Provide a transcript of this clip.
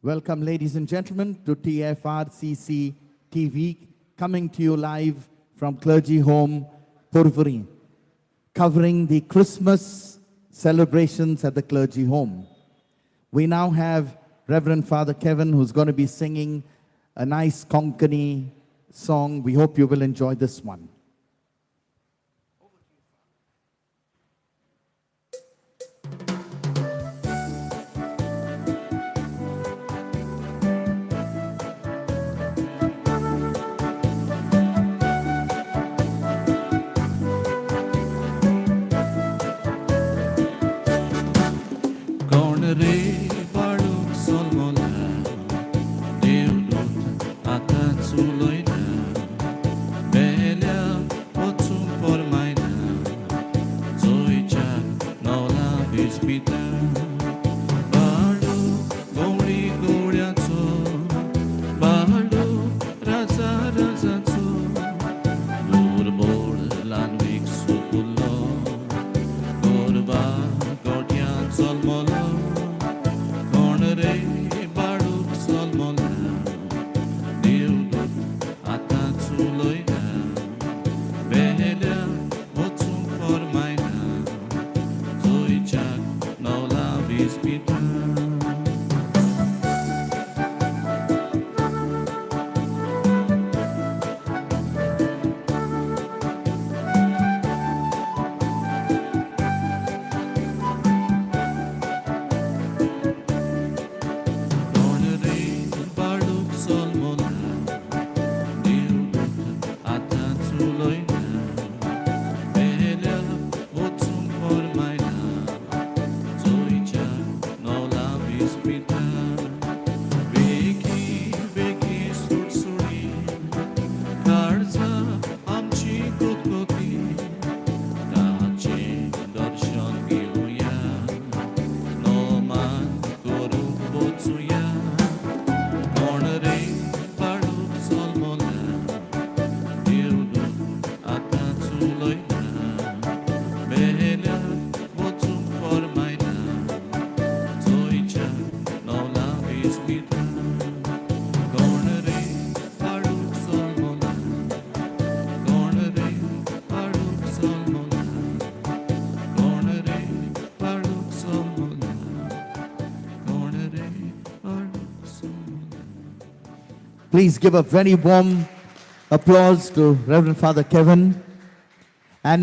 Welcome, ladies and gentlemen, to TFRCC TV, coming to you live from Clergy Home, Purvuri, covering the Christmas celebrations at the Clergy Home. We now have Reverend Father Kevan, who's going to be singing a nice Konkani song. We hope you will enjoy this one. Konn re Ballok Zolmola, deudut atațuloina, belea oțum pormaina, zoicea nola bispita. Ballok gori goriațo, Ballok raza razațo, durbor lanvic supulo, gorba gordia Zolmola. Konn re Ballok Zolmola, deudut atațuloina, belea oțum pormaina, zoicea nola bispita. Konn re Ballok Zolmola, deudut atațuloina, belea oțum pormaina, zoicea nola bispita. Beki sursuri, karza amchi kotkoti, dace darshan giuya, noman koru botsuya. Konn re Ballok Zolmola, deudut atațuloina, belea oțum pormaina, zoicea nola bispita. Konn re Ballok Zolmola, Konn re Ballok Zolmola, Konn re Ballok Zolmola, Konn re Ballok Zolmola. Please give a very warm applause to Reverend Father Kevan. And now